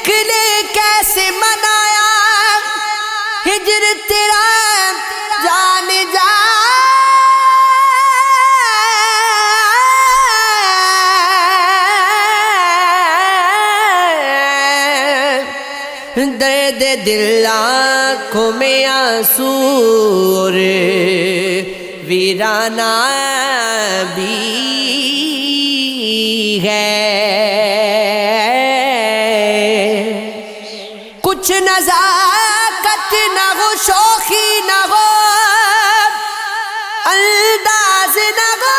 نکلے کیسے منایا ہجر تیرا جان جا درد دل آنکھوں میں آنسو اور ویرانہ بھی ہے، کچھ نزاکت نہ ہو، شوخی نہ ہو، انداز نہ ہو،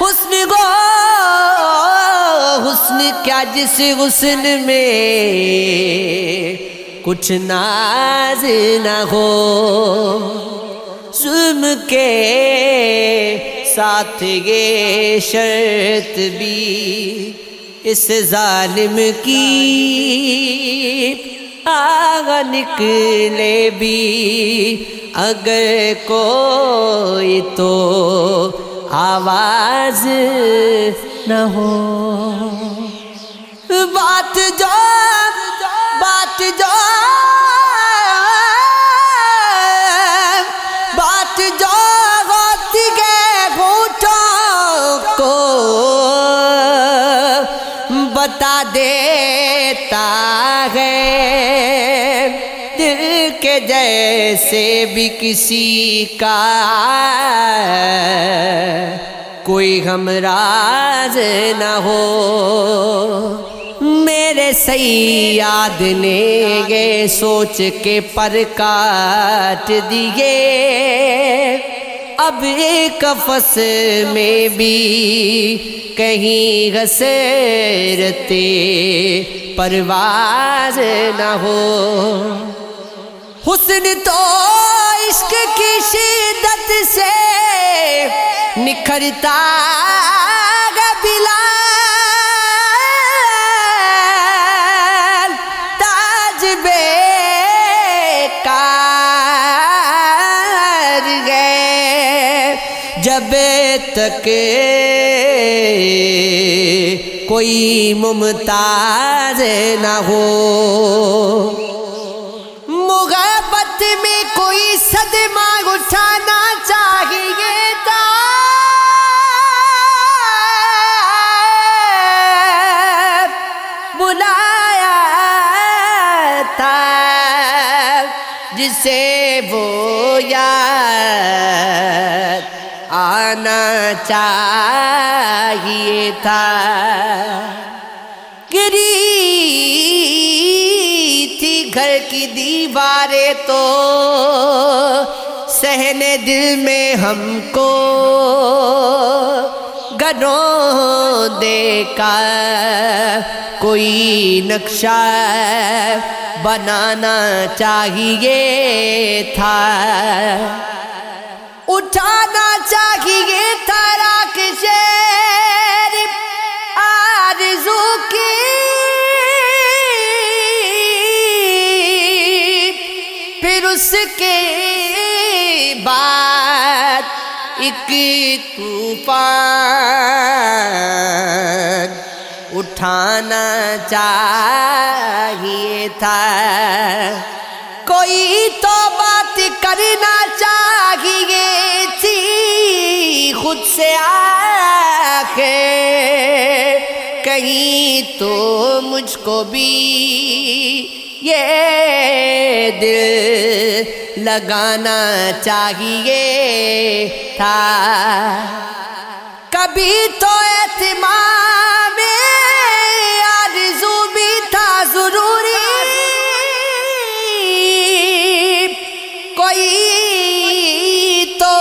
حسن گو حسن کیا جس حسن میں کچھ ناز نہ ہو، ظلم کے ساتھ یہ شرط بھی اس ظالم کی آگ نکلے بھی اگر کوئی تو آواز نہ ہو، بات جو ہوتی ہے گھونٹوں کو بتا دیتا ہے، دل کے جیسے بھی کسی کا کوئی ہمراز نہ ہو، میرے صیاد نے یہ سوچ کے پر کاٹ دیے، اب ایک قفس میں بھی کہیں حسرت پرواز نہ ہو، حسن تو عشق کی شدت سے نکھرتا ہے بلال، تاج بیکار ہے جب تک کوئی ممتاز نہ ہو، محبت میں کوئی صدمہ اٹھانا چاہیے تھا، بلایا تھا جسے وہ یاد آنا چاہیے تھا، گری تھی گھر کی دیواریں تو صحن دل میں ہم کو گھروں دیکھا، کوئی نقشہ بنانا چاہیے تھا، اٹھانا چاہیے تھا راکھ شیر آرزو کی، پھر اس کے بعد ایک طوفان اٹھانا چاہیے تھا، کوئی تو بات کرنا چاہیے تھی خود سے آخر، کہیں تو مجھ کو بھی یہ دل لگانا چاہیے تھا، کبھی تو اہتمام آرزو بھی تھا ضروری، کوئی تو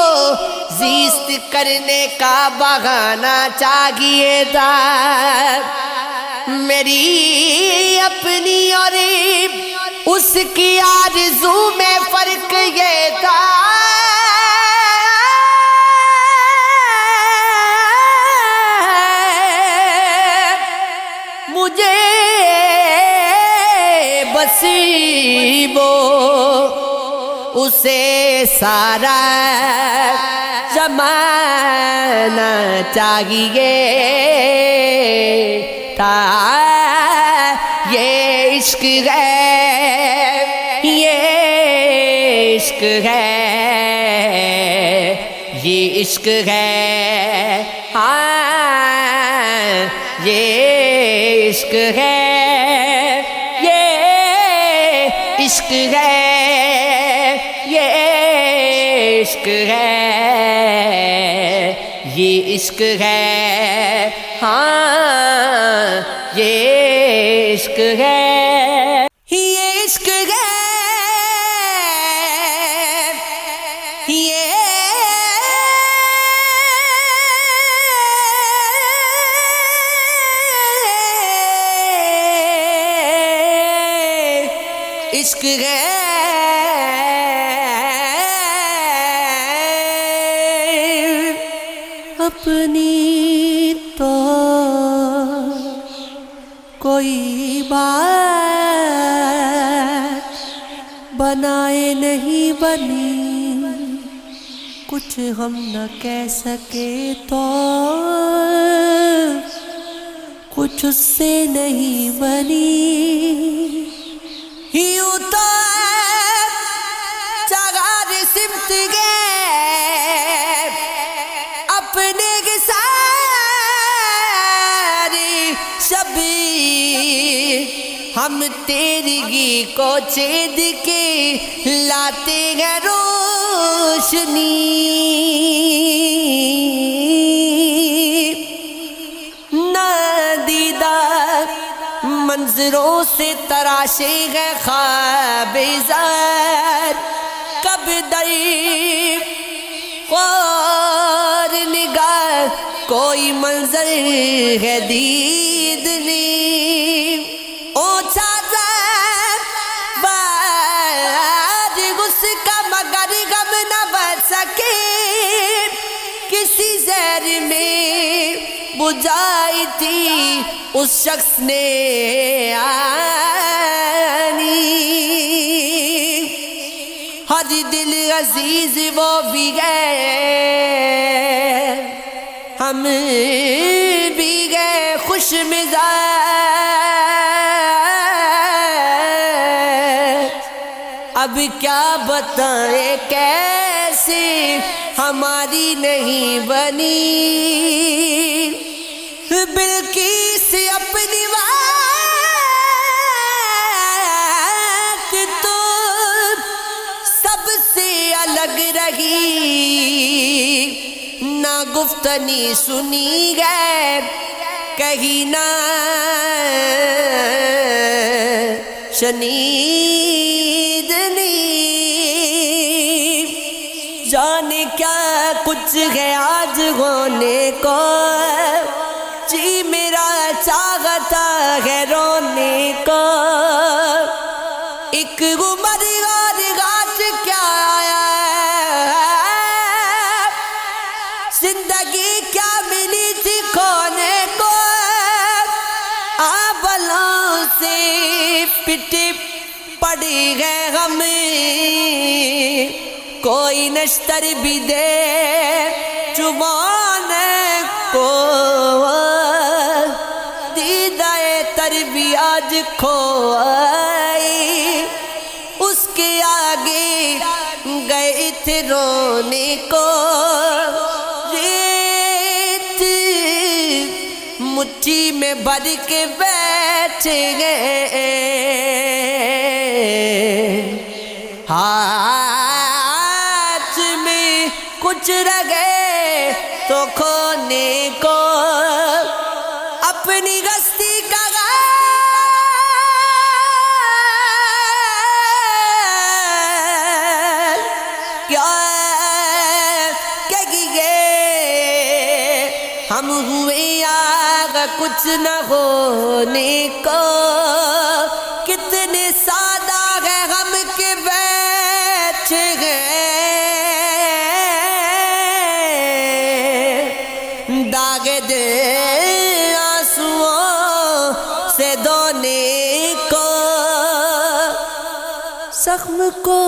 زیست کرنے کا بہانہ چاہیے تھا، میری اپنی اور اس کی آرزو میں فرق یہ تھا، مجھے بس وہ اسے سارا زمانہ جانا چاہیے تھا، یہ عشق ہے، یہ عشق ہے، یہ عشق ہے، ہاں یہ عشق ہے، یہ عشق ہے، یہ عشق ہے، یہ عشق ہے، ہاں یہ عشق ہے، یہ عشق ہے، یہ عشق ہے، اپنی تو کوئی بات بنائے نہیں بنی، کچھ ہم نہ کہہ سکے تو کچھ اس سے نہیں بنی، یوں تو چگار سمت گئے اپنے کے ساری شبی، ہم تیرگی کو چھید کے لاتے ہیں روشنی، نادیدہ منظروں سے تراشے گئے خواب زار، کب دئی اور نگاہ کوئی منظر ہے دید نہیں، اونچا بار اس کا مگر غم نہ بچ سکے، کسی زہر میں بجھائی تھی اس شخص نے آنی، ہر دل عزیز وہ بھی گئے، ہم بھی گئے خوش مزاج، اب کیا بتائیں کیسے ہماری نہیں بنی، بلکیس اپنی بات تو سب سے الگ رہی، نہ گفتنی سنی گئے کہیں نہ شنیدنی، جانے کیا کچھ ہے آج ہونے کو، جی میرا چاہتا ہے رونے کو، ایک عمر اور غات کیا آیا، زندگی کیا ملی تھی کھونے کو، آبلوں سے پٹی پڑی ہے ہمیں، کوئی نشتر بھی دے چبانے کو، دیدائے تربی آج کھوائی، اس کے آگے گئے تھے رونے کو، ریت مٹھی میں بھر کے بیٹھ گئے، ہاتھ میں کچھ رہ گئے تو کھونے کو، اپنی گستی کا کیا کہیے، ہم ہوئے آگ کچھ نہ ہونے کو، کتنے سادہ ہے ہم کے بیٹھ گئے، داغ دے آنسوؤں سے دھونے کو، زخم کو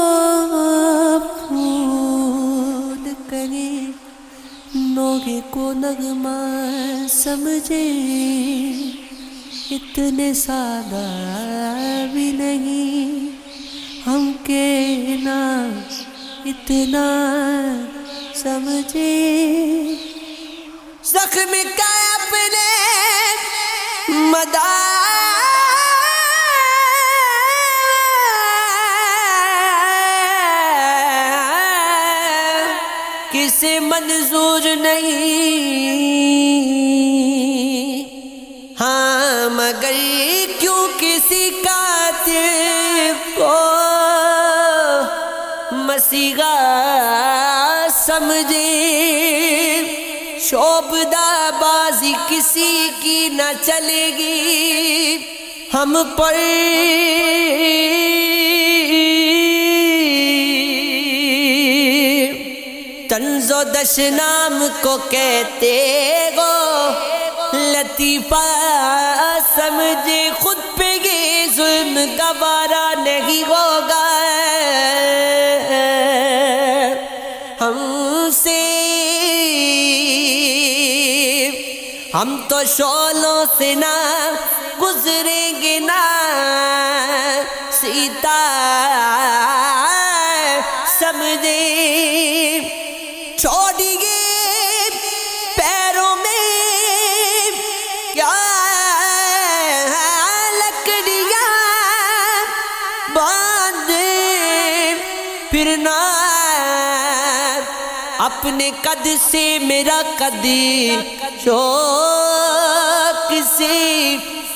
پھول کرے نوگے کو نغمہ سمجھے، اتنے سادہ بھی نہیں ہم کہنا اتنا سمجھے، زخم کا اپنے مدار کسے منظور نہیں، ہاں مگر کیوں کسی کاتب کو مسیحا سمجھے، شعبدہ بازی کسی کی نہ چلے گی ہم پر، طنز و دشنام کو کہتے گو لطیفہ سمجھے، خود پہ یہ ظلم گوارا نہیں ہوگا ہم سے، ہم تو شعلوں سے نہ گزریں گے نہ سیتا سمجھے، چھوڑیے پیروں میں کیا لکڑیاں باندھے پھرنا، اپنے قد سے میرا قد کسی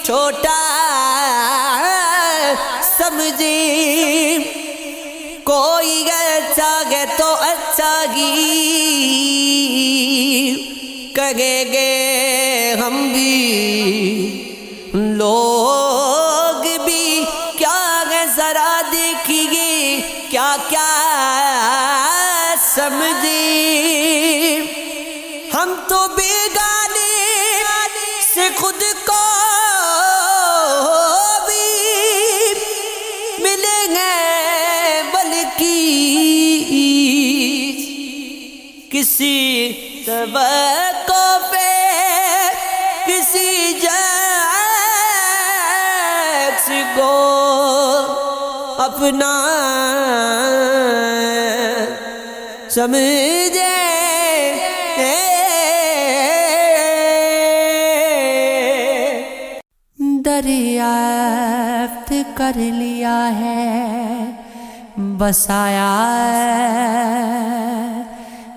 چھوٹا سمجھے، کوئی اچھا گے تو اچھا ہی کہیں گے ہم بھی، لوگ بھی کیا ہے ذرا دیکھیے کیا کیا سمجھے، ہم تو بیگانے سے خود کو بھی ملیں گے، بلکہ کسی توقع پہ کسی شخص کو اپنا سمجھے، دریافت کر لیا ہے بسایا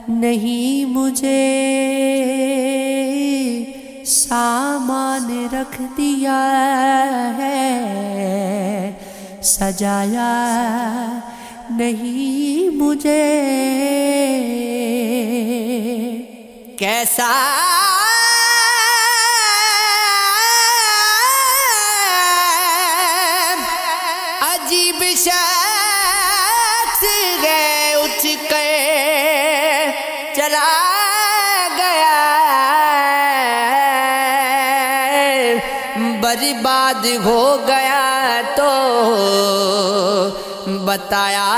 نہیں مجھے، سامان رکھ دیا ہے سجایا نہیں مجھے، کیسا عجیب شخص ہے اٹھ کر چلا گیا، برباد ہو گیا تو بتایا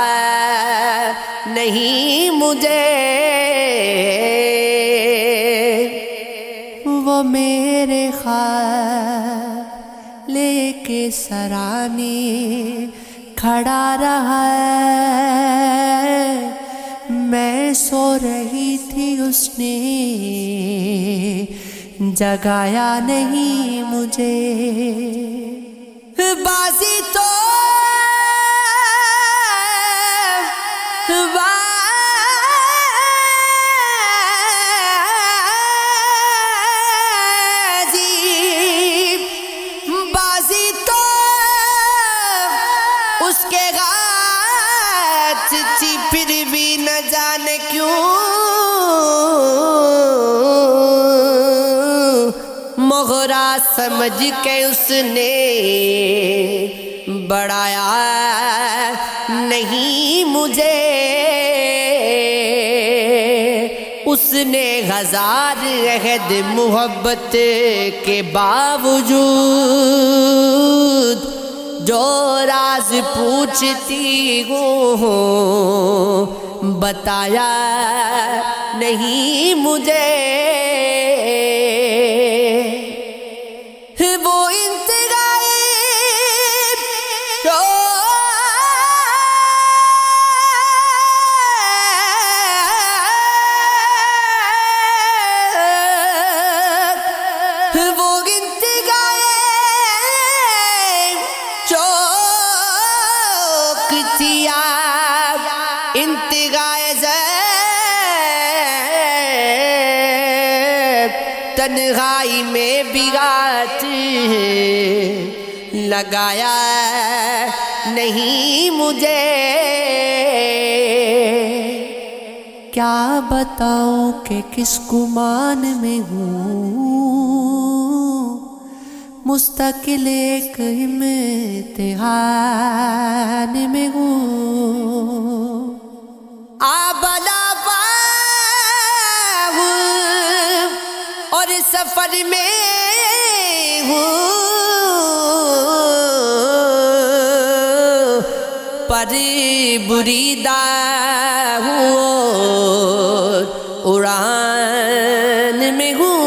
نہیں مجھے، وہ میرے خواب لے کے سرانے کھڑا رہا ہے، میں سو رہی تھی اس نے جگایا نہیں مجھے، بازی تو بازی تو اس کے ہاتھ تھی، پھر بھی نہ جانے کیوں مغرا سمجھ کے اس نے بڑھایا نہیں مجھے، اس نے ہزار عہد محبت کے باوجود جو راز پوچھتی ہوں بتایا نہیں مجھے، تنہائی میں بھی ہاتھ لگایا نہیں مجھے، کیا بتاؤں کہ کس گمان میں ہوں، مستقل ایک امتحان میں ہوں، آبلا ہوں اور سفر میں ہوں، پر بریدہ ہوں اڑان میں ہوں،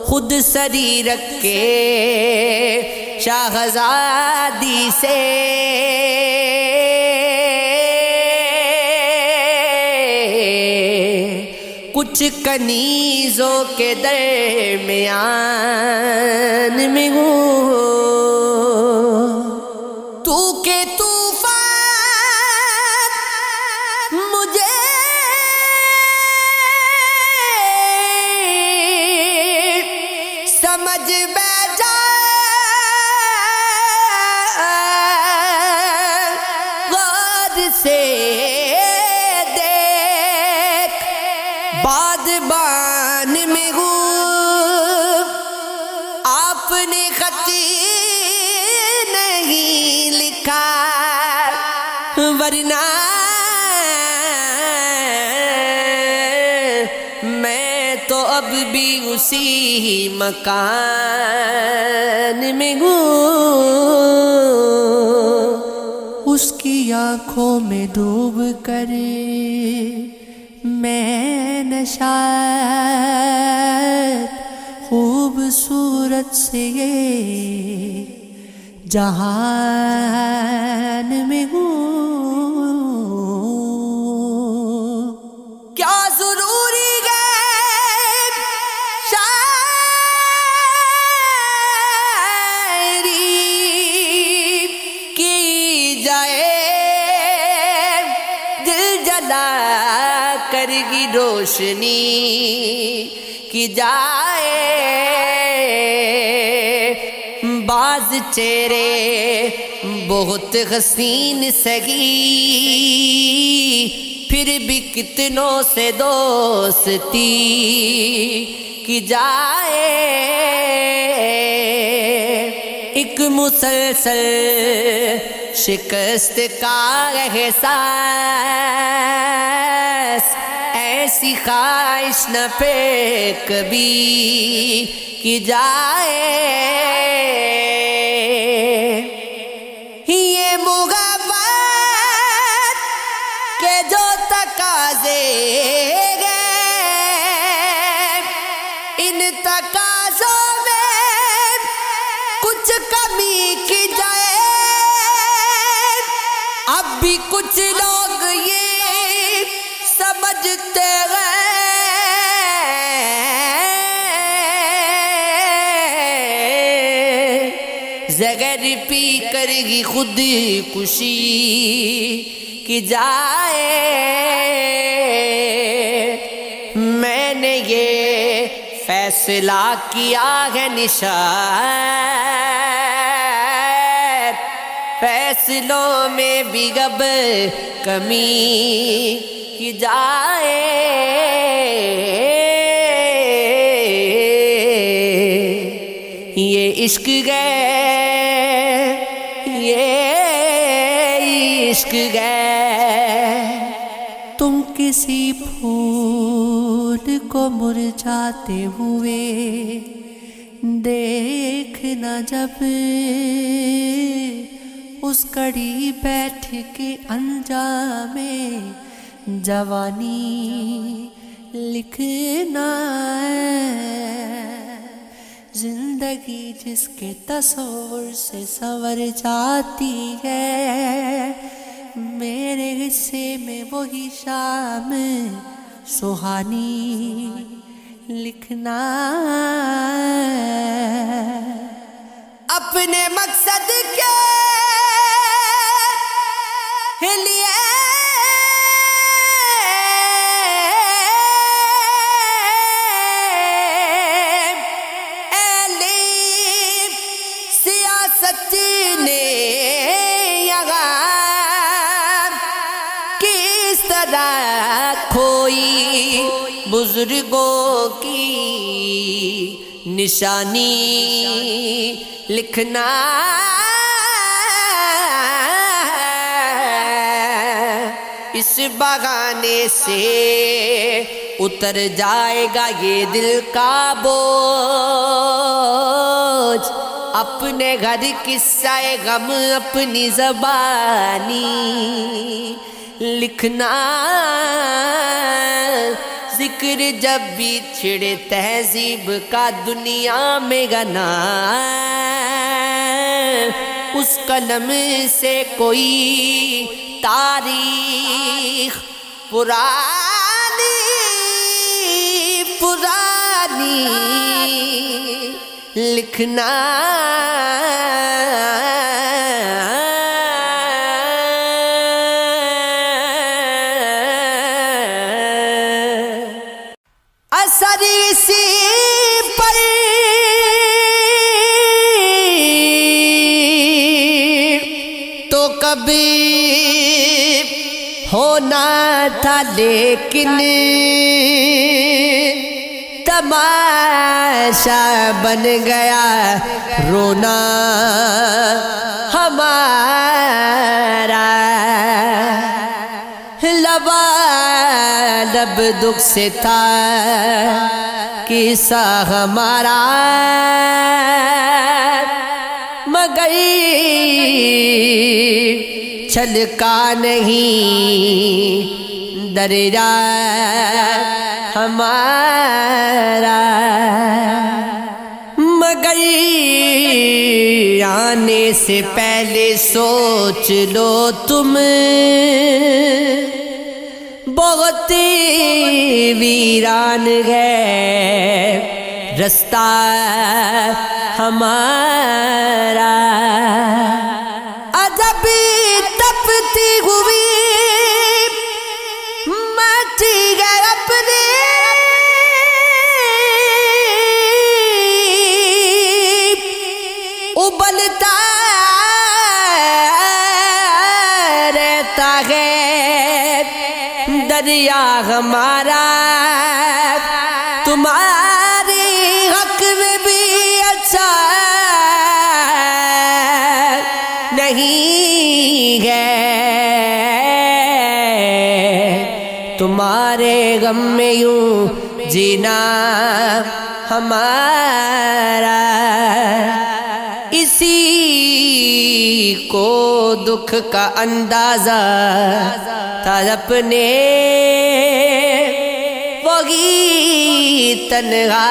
خود سری رکھ کے شاہزادی سے کچھ کنیزوں کے درمیان میں ہوں، تو کہ طوفان مجھے سمجھ بیٹھا، غور سے دیکھ بادبان میں ہوں، آپ نے خط نہیں لکھا ورنہ میں تو اب بھی اسی مکان میں ہوں، اس کی آنکھوں میں ڈوب کر میں نشاط خوبصورت سے یہ جہان میں ہوں، کیا ضروری ہے شاعری کی جائے، دل جلا کر گی روشنی کی جائے، بعض چہرے بہت حسین سہی پھر بھی کتنوں سے دوستی کی جائے، ایک مسلسل شکست کا احساس، ایسی خواہش نہ پہ کبھی کی جائے، یہ محبت کے جو تقاضے ہیں، ان تقاضوں میں کچھ کمی کی جائے، اب بھی کچھ لوگ یہ سمجھتے ہیں زہر پی کر ہی خود کشی کی جائے، میں نے یہ فیصلہ کیا ہے نشاط، فیصلوں میں بھی اب کمی کی جائے، یہ عشق ہے، یہ عشق ہے، تم کسی پھول کو مرجھاتے ہوئے دیکھنا جب، اس کڑی بیٹھ کے انجام جوانی لکھنا زندگی جس کے تصور سے سنور جاتی ہے، میرے حصے میں وہی شام سہانی لکھنا، اپنے مقصد کے لیے بزرگوں کی نشانی لکھنا اس بہانے سے اتر جائے گا یہ دل کا بوجھ، اپنے گھر قصہ غم اپنی زبانی لکھنا، ذکر جب بھی چھڑے تہذیب کا دنیا میں گنا، اس قلم سے کوئی تاریخ پرانی لکھنا، اثر اسی پر تو کبھی ہونا تھا، لیکن تماشا بن گیا رونا ہمارا، لبالب دکھ سے تھا قصہ ہمارا، مگر چھلکا نہیں دریا ہمارا، مگر آنے سے پہلے سوچ لو تم، بہت ویران ہے رستہ ہمارا، عجب تپتی ہوئی مٹی ہے اپنے ابلتا رہتا ہے دریا ہمارا، تمہارے حق میں بھی اچھا نہیں ہے، تمہارے غم میں یوں جینا ہمارا، اسی کو دکھ کا اندازہ تھا اپنے، وہی تنہا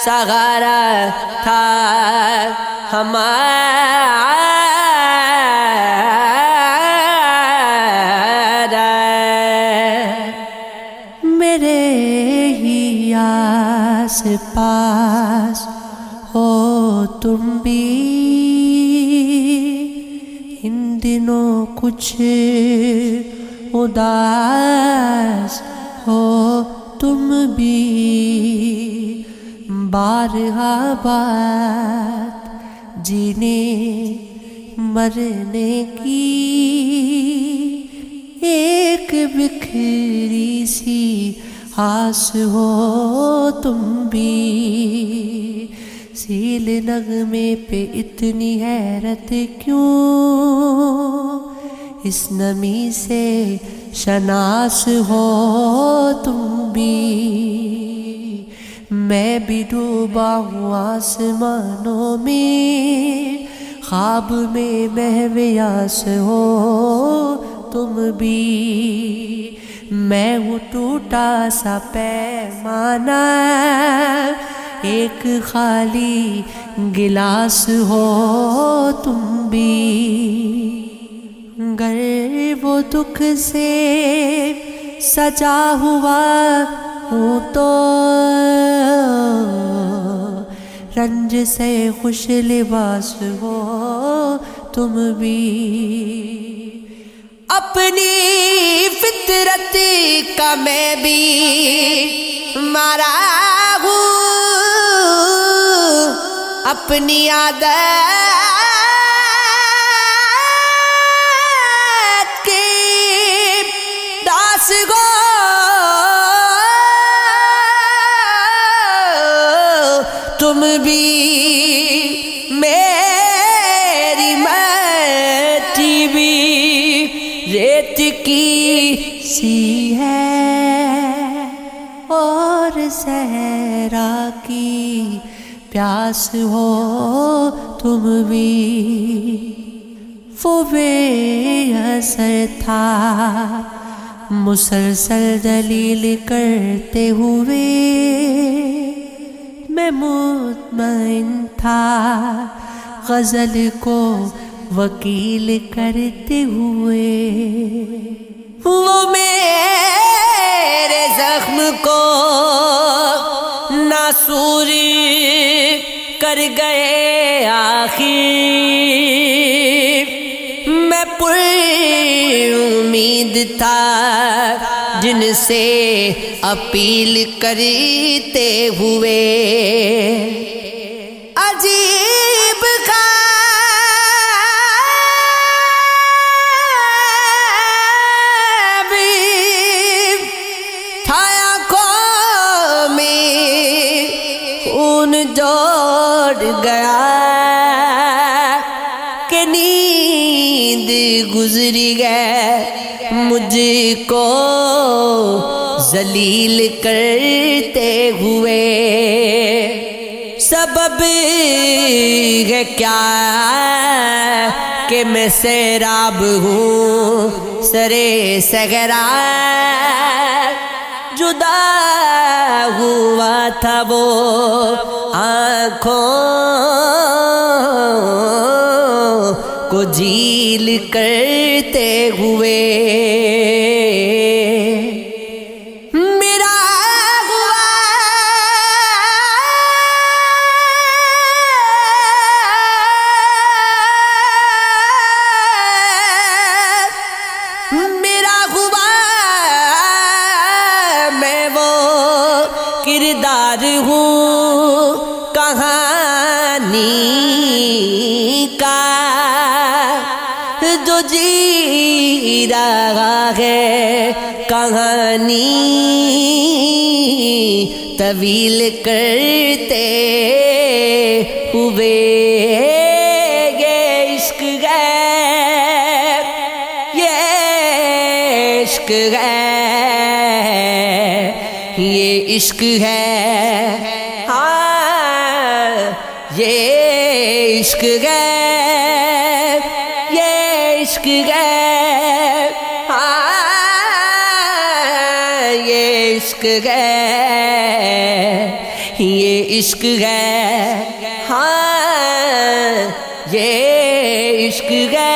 سہارا تھا ہمارا، میرے ہی آس پاس ہو تم بھی، ان دنوں کچھ اداس ہو تم بھی، بارہا بات جینے مرنے کی، ایک بکھری سی آس ہو تم بھی، سیل نغمے پہ اتنی حیرت کیوں، اس نمی سے شناس ہو تم بھی، میں بھی ڈوبا ہوں آسمانوں میں، خواب میں محو ہو تم بھی، میں ہوں ٹوٹا سا پیمانہ، ایک خالی گلاس ہو تم بھی، گر وہ دکھ سے سجا ہوا ہوں تو رنج سے خوش لباس ہو تم بھی، اپنی فطرت کا میں بھی مارا ہوں، اپنی عادت کی داس گو بھی میری مٹی بھی ریت کی سی ہے اور صحرا کی پیاس ہو تم بھی۔ وہ بے اثر تھا مسلسل دلیل کرتے ہوئے، میں مطمئن تھا غزل کو وکیل کرتے ہوئے۔ وہ میرے زخم کو ناسور کر گئے آخر، میں پر امید تھا جن سے اپیل کرتے ہوئے۔ عجیب خواب تھا آنکھوں میں خون جوڑ گیا کہ نیند گزری گئے مجھ کو ذلیل کرتے ہوئے۔ سبب ہے کیا کہ میں سیراب ہوں سرے صحرا، جدا ہوا تھا وہ آنکھوں کو جھیل کرتے ہوئے۔ کردار ہوں کہانی کا جو جی رہا ہے کہانی طویل کرتے ہوئے۔ یہ عشق ہے، یہ عشق ہے، یہ عشق ہے، ہاں یہ عشق ہے، یہ عشق ہے، ہاں یہ عشق ہے، یہ عشق ہے، ہاں یہ عشق ہے۔